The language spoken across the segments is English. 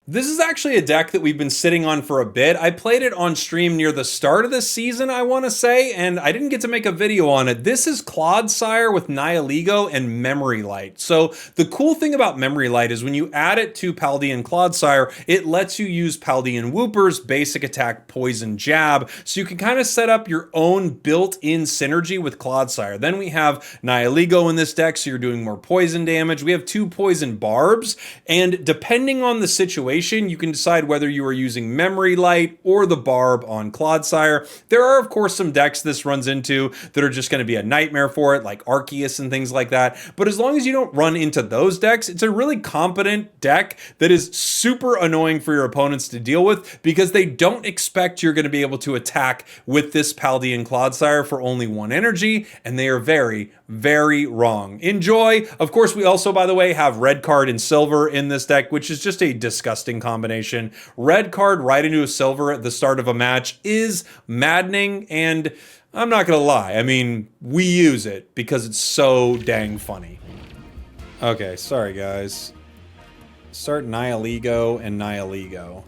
This is actually a deck that we've been sitting on for a bit. I played it on stream near the start of the season, I want to say, and I didn't get to make a video on it. This is Clodsire with Nihiligo and Memory Light. So the cool thing about Memory Light is when you add it to Paldean Clodsire, it lets you use Paldean Whoopers, basic attack, poison, jab, so you can kind of set up your own built-in synergy with Clodsire. Then we have Nihiligo in this deck, so you're doing more poison damage. We have 2 poison barbs, and depending on the situation, you can decide whether you are using Memory Light or the Barb on Clodsire. There are, of course, some decks this runs into that are just going to be a nightmare for it, like Arceus and things like that. But as long as you don't run into those decks, it's a really competent deck that is super annoying for your opponents to deal with because they don't expect you're going to be able to attack with this Paldean Clodsire for only 1 energy, and they are very, very wrong. Enjoy. Of course, we also, by the way, have red card and silver in this deck, which is just a disgusting combination. Red card right into a silver at the start of a match is maddening, and I'm not gonna lie, I mean, we use it because it's so dang funny. Okay, sorry guys. Start Nihiligo and Nihiligo.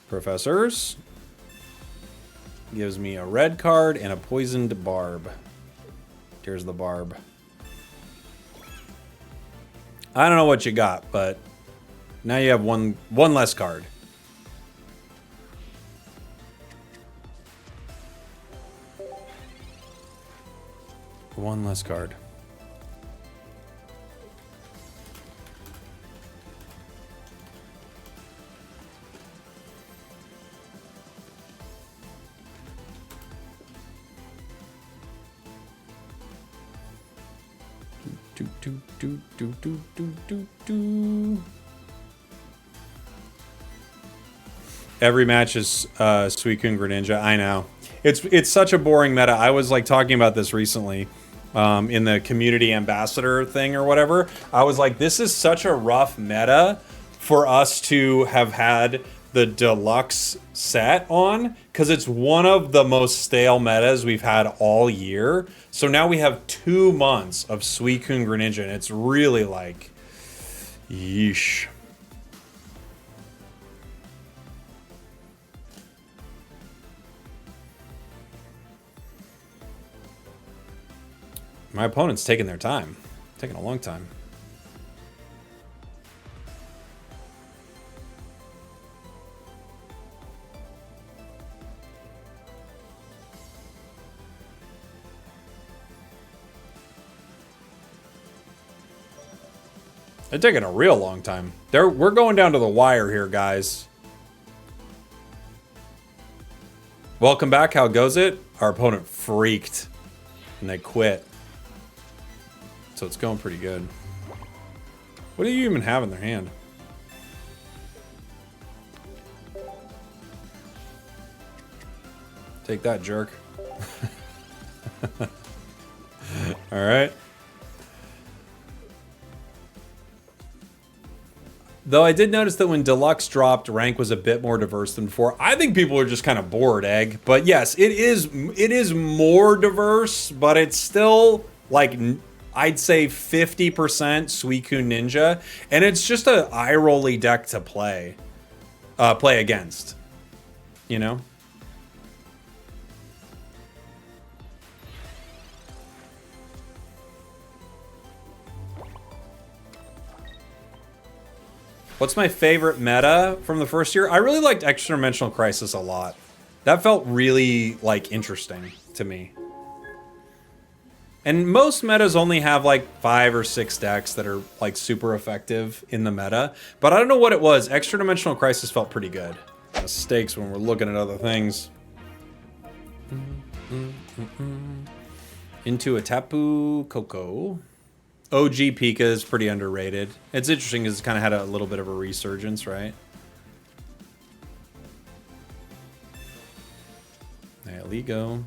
Professors gives me a red card and a poisoned barb. Here's the barb. I don't know what you got, but now you have one less card. One less card. Every match is Suicune Greninja. I know. It's such a boring meta. I was like talking about this recently in the community ambassador thing or whatever. I was like, this is such a rough meta for us to have had the deluxe set on, because it's one of the most stale metas we've had all year. So now we have 2 months of Suicune Greninja, and it's really like, yeesh. My opponent's taking their time. Taking a long time. They're taking a real long time. We're going down to the wire here, guys. Welcome back. How goes it? Our opponent freaked, and they quit. So it's going pretty good. What do you even have in their hand? Take that, jerk. All right. Though I did notice that when Deluxe dropped, rank was a bit more diverse than before. I think people are just kind of bored, Egg. But yes, it is more diverse, but it's still like, I'd say 50% Suicune Ninja, and it's just a eye-rolly deck to play against, you know? What's my favorite meta from the first year? I really liked Extra Dimensional Crisis a lot. That felt really, like, interesting to me. And most metas only have, like, 5 or 6 decks that are, like, super effective in the meta. But I don't know what it was. Extra Dimensional Crisis felt pretty good. Mistakes when we're looking at other things. Into a Tapu Koko. OG Pika is pretty underrated. It's interesting because it's kind of had a little bit of a resurgence, right? There we go.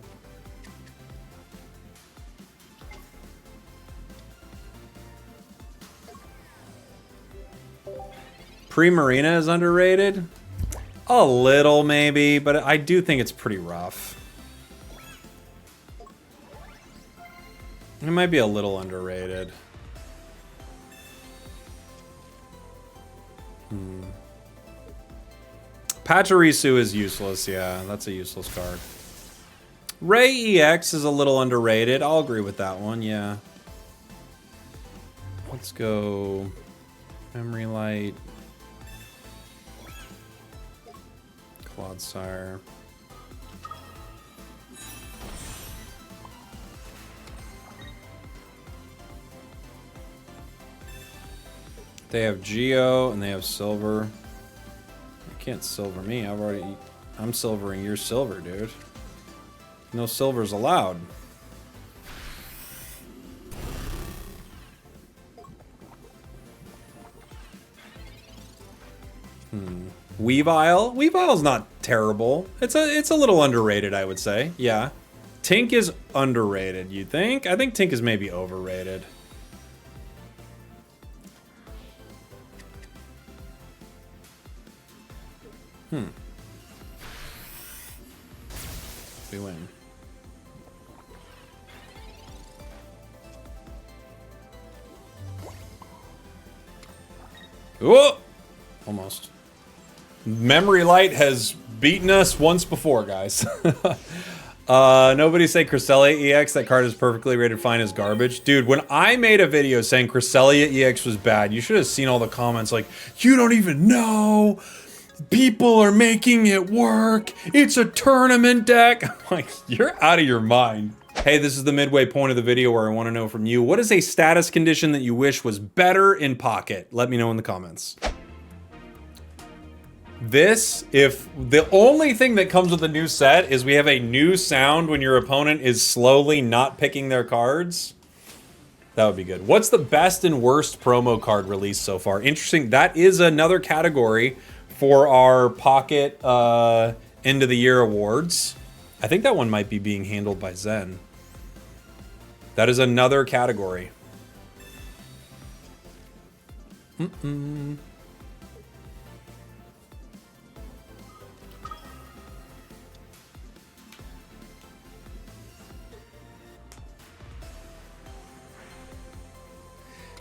Primarina is underrated? A little, maybe, but I do think it's pretty rough. It might be a little underrated. Pachirisu is useless, yeah. That's a useless card. Ray EX is a little underrated. I'll agree with that one, yeah. Let's go... Memory Light. Clodsire. They have Geo and they have Silver. You can't silver me. I'm silvering your silver, dude. No silvers allowed. Weavile? Weavile's not terrible. It's a little underrated, I would say. Yeah. Tink is underrated, you think? I think Tink is maybe overrated. We win. Whoa! Almost. Memory Light has beaten us once before, guys. Nobody say Cresselia EX. That card is perfectly rated fine as garbage. Dude, when I made a video saying Cresselia EX was bad, you should have seen all the comments like, you don't even know. People are making it work. It's a tournament deck. I'm like, you're out of your mind. Hey, this is the midway point of the video where I want to know from you, what is a status condition that you wish was better in Pocket? Let me know in the comments. This, if the only thing that comes with the new set is we have a new sound when your opponent is slowly not picking their cards, that would be good. What's the best and worst promo card released so far? Interesting. That is another category for our Pocket end of the year awards. I think that one might be being handled by Zen. That is another category.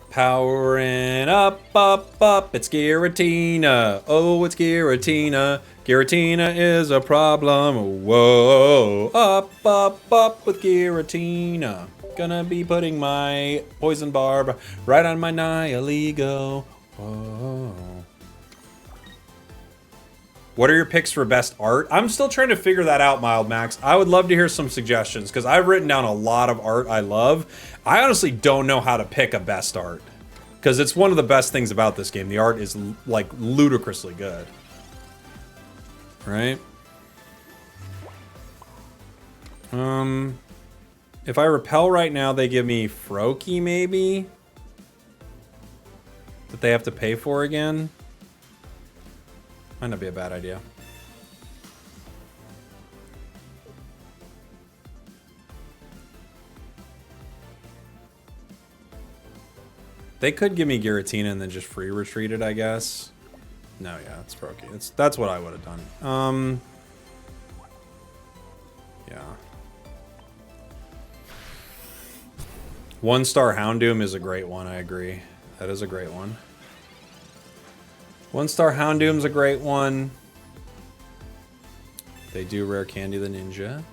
Powering up, up, up, it's Giratina. Oh, it's Giratina. Giratina is a problem. Whoa, up, up, up with Giratina. Gonna be putting my Poison Barb right on my Nihilego. Whoa. What are your picks for best art? I'm still trying to figure that out, Mild Max. I would love to hear some suggestions because I've written down a lot of art I love. I honestly don't know how to pick a best art because it's one of the best things about this game. The art is like ludicrously good. Right? If I repel right now, they give me Froakie maybe? That they have to pay for again? Might not be a bad idea. They could give me Giratina and then just free retreat it, I guess. No, yeah, it's Froakie. That's what I would have done. Yeah. 1-star Houndoom is a great one, I agree. That is a great one. 1-star Houndoom's a great one. They do rare Candy the Ninja.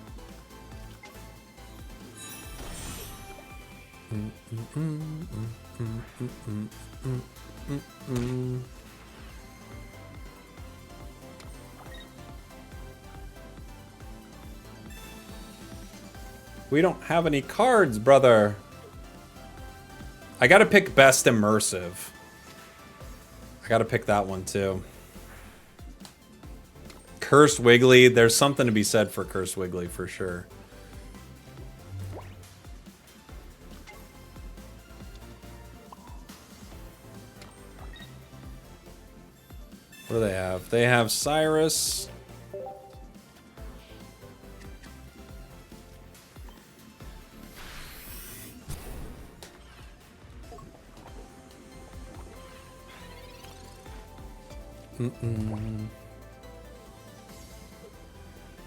We don't have any cards, brother. I gotta pick best immersive. I gotta pick that one too. Cursed Wiggly. There's something to be said for Cursed Wiggly for sure. What do they have? They have Cyrus.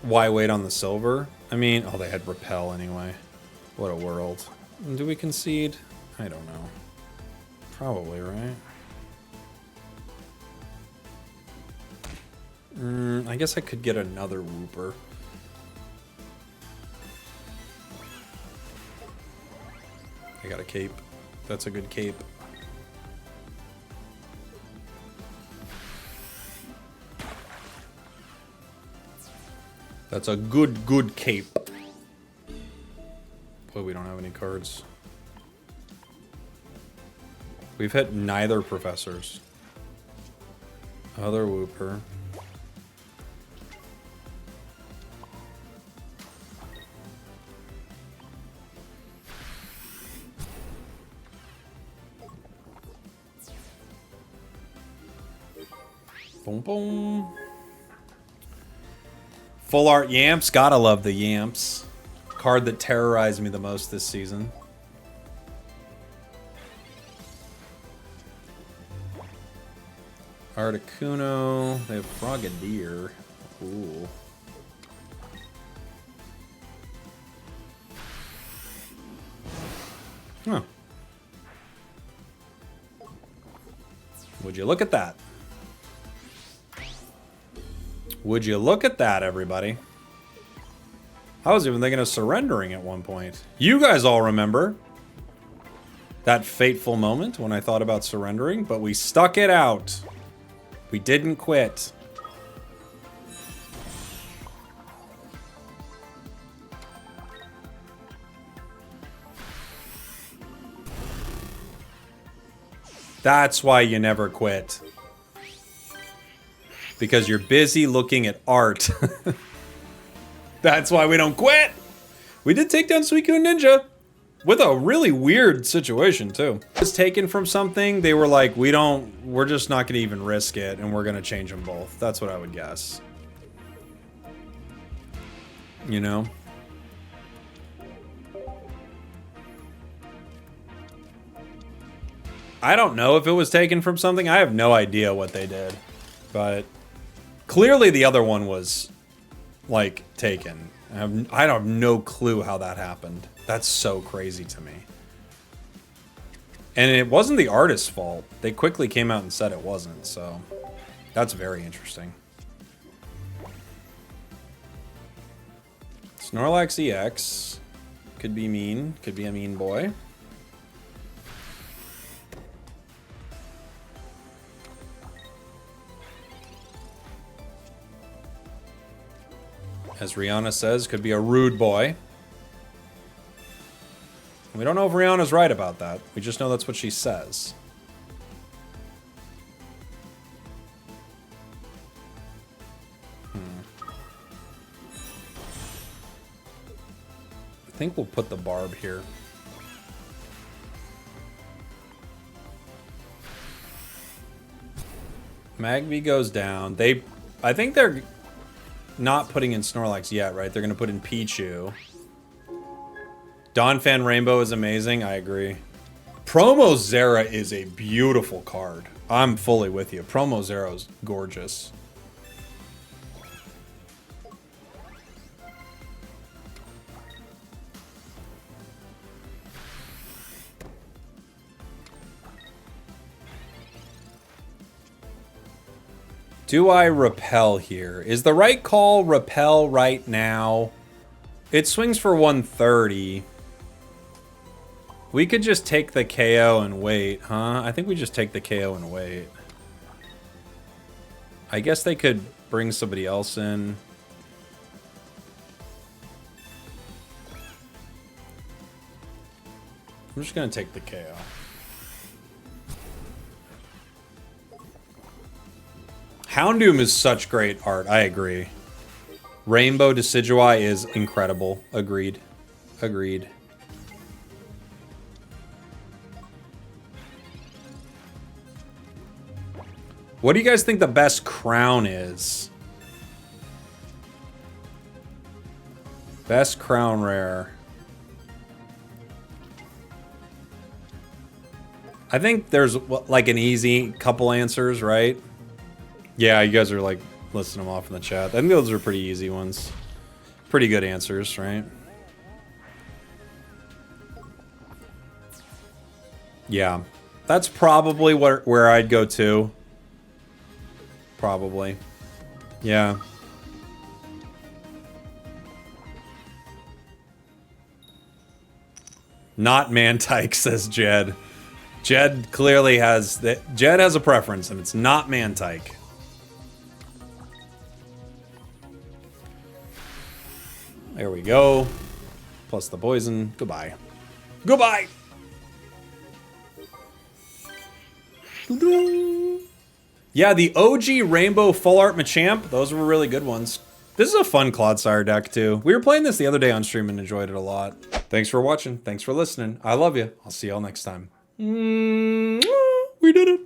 Why wait on the silver? I mean, oh, they had repel anyway. What a world. Do we concede? I don't know. Probably, right? I guess I could get another Wooper. I got a cape. That's a good cape. That's a good cape. Boy, we don't have any cards. We've hit neither professors. Other Wooper. Boom, boom. Full art Yamps. Gotta love the Yamps. Card that terrorized me the most this season. Articuno. They have Frogadier. Ooh. Huh. Would you look at that? Would you look at that, everybody? I was even thinking of surrendering at one point. You guys all remember that fateful moment when I thought about surrendering, but we stuck it out. We didn't quit. That's why you never quit. Because you're busy looking at art. That's why we don't quit. We did take down Suicune Ninja with a really weird situation too. It was taken from something. They were like, we're just not going to even risk it, and we're going to change them both. That's what I would guess. You know? I don't know if it was taken from something. I have no idea what they did. But clearly the other one was, like, taken. I have no clue how that happened. That's so crazy to me. And it wasn't the artist's fault. They quickly came out and said it wasn't, so that's very interesting. Snorlax EX. Could be mean. Could be a mean boy. As Rihanna says, could be a rude boy. We don't know if Rihanna's right about that. We just know that's what she says. I think we'll put the barb here. Magby goes down. I think they're not putting in Snorlax yet, right? They're going to put in Pichu. Donphan Rainbow is amazing. I agree. Promo Zera is a beautiful card. I'm fully with you. Promo Zera's gorgeous. Do I repel here? Is the right call repel right now? It swings for 130. We could just take the KO and wait, huh? I think we just take the KO and wait. I guess they could bring somebody else in. I'm just gonna take the KO. Houndoom is such great art. I agree. Rainbow Decidueye is incredible. Agreed. Agreed. What do you guys think the best crown is? Best crown rare. I think there's like an easy couple answers, right? Yeah, you guys are like listing them off in the chat. I think those are pretty easy ones. Pretty good answers, right? Yeah. That's probably where I'd go to. Probably. Yeah. Not Mantike, says Jed. Jed clearly has that. Jed has a preference, and it's not Mantike. There we go. Plus the poison. Goodbye. Goodbye! Yeah, the OG Rainbow Full Art Machamp, those were really good ones. This is a fun Clodsire deck, too. We were playing this the other day on stream and enjoyed it a lot. Thanks for watching. Thanks for listening. I love you. I'll see y'all next time. We did it.